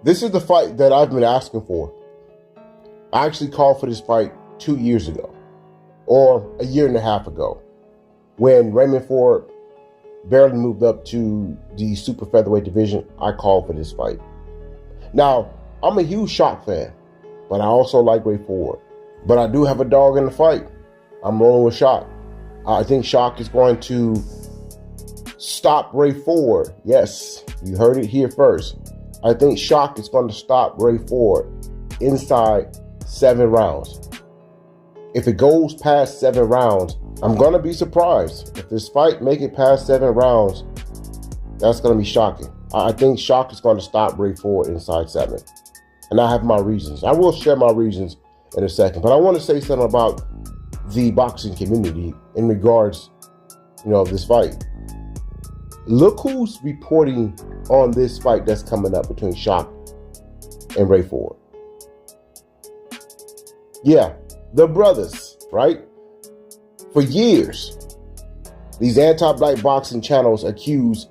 This is the fight that I've been asking for. I actually called for this fight 2 years ago, or a year and a half ago, when Raymond Ford barely moved up to the super featherweight division. I called for this fight. Now, I'm a huge Shock fan, but I also like Ray Ford. But I do have a dog in the fight. I'm rolling with Shock. I think Shock is going to stop Ray Ford. Yes, you heard it here first. I think Shock is going to stop Ray Ford inside 7 rounds. If it goes past 7 rounds, I'm going to be surprised. If this fight make it past 7 rounds, that's going to be shocking. I think Shock is going to stop Ray Ford inside 7. And I have my reasons. I will share my reasons in a second. But I want to say something about the boxing community in regards, of this fight. Look who's reporting on this fight that's coming up between Shock and Ray Ford. Yeah, the brothers, right? For years, these anti-black boxing channels accuse,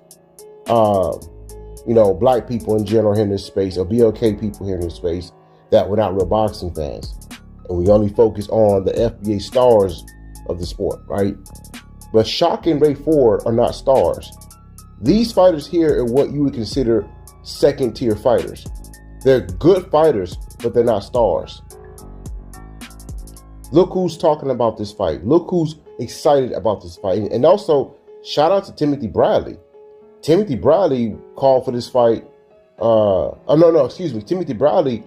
black people in general here in this space, or BLK people here in this space, that we're not real boxing fans. And we only focus on the FBA stars of the sport, right? But Shock and Ray Ford are not stars. These fighters here are what you would consider second-tier fighters. They're good fighters, but they're not stars. Look who's talking about this fight. Look who's excited about this fight. And also, shout out to Timothy Bradley. Timothy Bradley called for this fight. Timothy Bradley,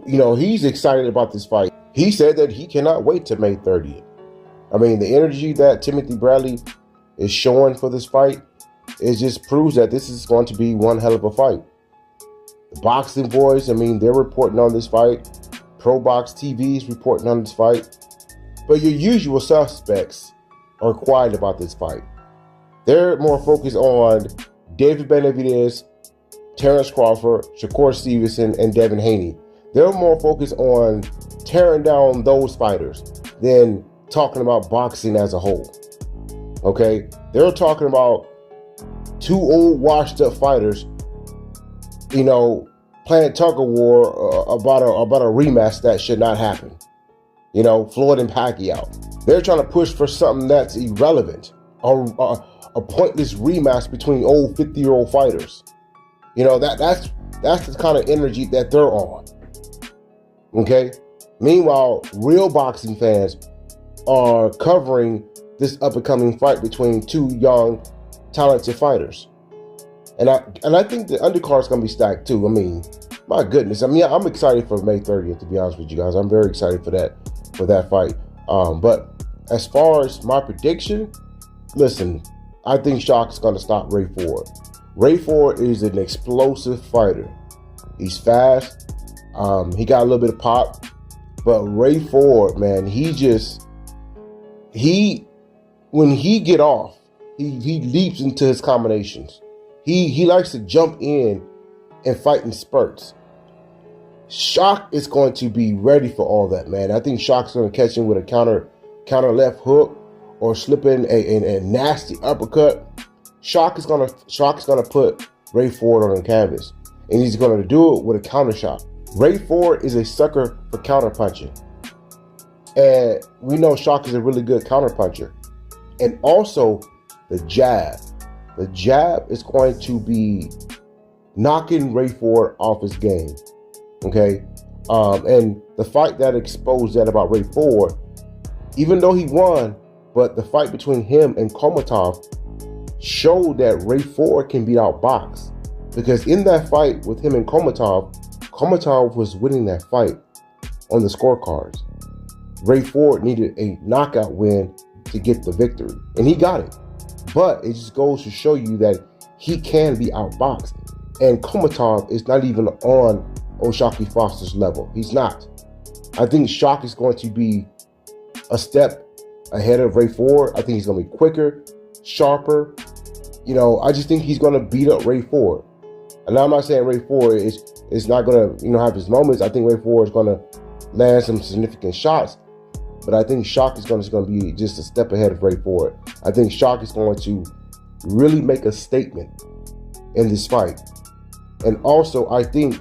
he's excited about this fight. He said that he cannot wait to May 30th. I mean, the energy that Timothy Bradley is showing for this fight, it just proves that this is going to be one hell of a fight. The Boxing Boys, they're reporting on this fight. Pro Box TV is reporting on this fight. But your usual suspects are quiet about this fight. They're more focused on David Benavidez, Terrence Crawford, Shakur Stevenson, and Devin Haney. They're more focused on tearing down those fighters than talking about boxing as a whole. Okay? They're talking about 2 old washed up fighters, playing tug of war about a rematch that should not happen. Floyd and Pacquiao. They're trying to push for something that's irrelevant, a pointless rematch between old 50-year-old fighters. That's the kind of energy that they're on. Okay? Meanwhile, real boxing fans are covering this up-and-coming fight between 2 young, talented fighters. And I think the undercard is going to be stacked too. My goodness. I'm excited for May 30th, to be honest with you guys. I'm very excited for that fight. But as far as my prediction, listen, I think Shock is going to stop Ray Ford. Ray Ford is an explosive fighter. He's fast. He got a little bit of pop. But Ray Ford, man, when he get off, he leaps into his combinations. He likes to jump in and fight in spurts. Shock is going to be ready for all that, man. I think Shock's going to catch him with a counter left hook or slip in a nasty uppercut. Shock is going to put Ray Ford on the canvas, and he's going to do it with a counter shot. Ray Ford is a sucker for counter punching, and we know Shock is a really good counter puncher. And also the jab. The jab is going to be knocking Ray Ford off his game. Okay? And the fight that exposed that about Ray Ford, even though he won, but the fight between him and Komatov showed that Ray Ford can be outboxed. Because in that fight with him and Komatov was winning that fight on the scorecards. Ray Ford needed a knockout win to get the victory, and he got it. But it just goes to show you that he can be outboxed. And Komatov is not even on O'Shaquie Foster's level. He's not. I think Shock is going to be a step ahead of Ray Ford. I think he's going to be quicker, sharper. I just think he's going to beat up Ray Ford. And I'm not saying Ray Ford is not going to, have his moments. I think Ray Ford is going to land some significant shots. But I think Shock is going to be just a step ahead of Ray Ford. I think Shock is going to really make a statement in this fight. And also, I think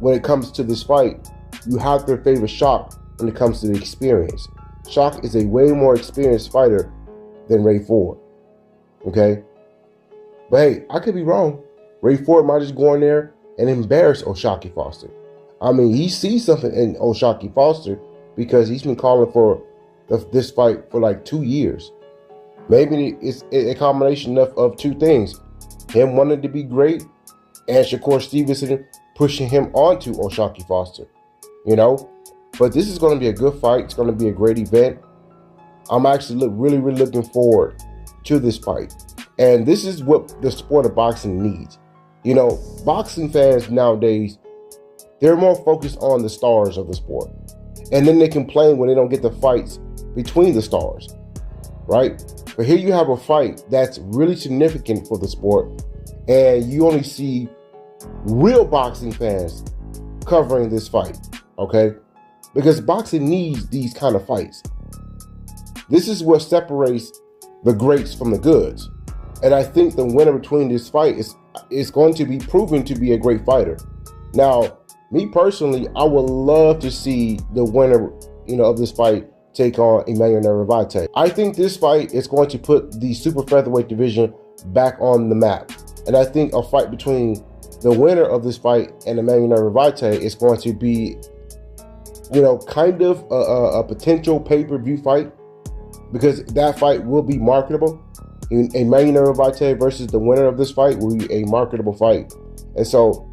when it comes to this fight, you have to favor Shock when it comes to the experience. Shock is a way more experienced fighter than Ray Ford. Okay? But hey, I could be wrong. Ray Ford might just go in there and embarrass O'Shaquie Foster. I mean, he sees something in O'Shaquie Foster because he's been calling for this fight for like 2 years. Maybe it's a combination of two things. Him wanting to be great and Shakur Stevenson pushing him onto O'Shaquie Foster. You know? But this is going to be a good fight. It's going to be a great event. I'm actually really looking forward to this fight. And this is what the sport of boxing needs. You know, boxing fans nowadays, they're more focused on the stars of the sport. And then they complain when they don't get the fights between the stars, right? But here you have a fight that's really significant for the sport, and you only see real boxing fans covering this fight, okay? Because boxing needs these kind of fights. This is what separates the greats from the goods. And I think the winner between this fight is going to be proven to be a great fighter. Now, me personally, I would love to see the winner, of this fight take on Emmanuel Navarrete. I think this fight is going to put the super featherweight division back on the map. And I think a fight between the winner of this fight and Emmanuel Navarrete is going to be, kind of a potential pay-per-view fight, because that fight will be marketable. Emmanuel Navarrete versus the winner of this fight will be a marketable fight. And so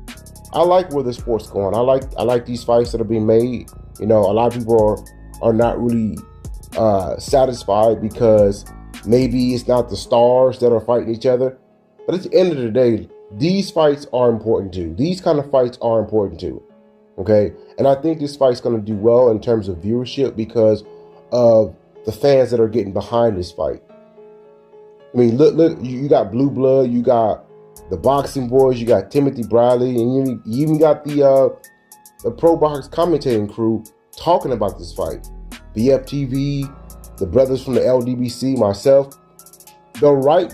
I like where the sport's going. I like these fights that are being made. A lot of people are not really satisfied because maybe it's not the stars that are fighting each other. But at the end of the day, these fights are important too. These kind of fights are important too. Okay? And I think this fight's going to do well in terms of viewership because of the fans that are getting behind this fight. I mean, look, you got Blue Blood, you got the Boxing Boys, you got Timothy Bradley, and you even got the Pro Box commentating crew talking about this fight. BFTV, the brothers from the LDBC, myself. The right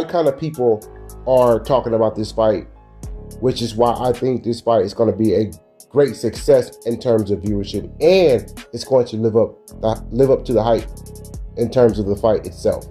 kind of people are talking about this fight, which is why I think this fight is going to be a great success in terms of viewership, and it's going to live up to the hype in terms of the fight itself.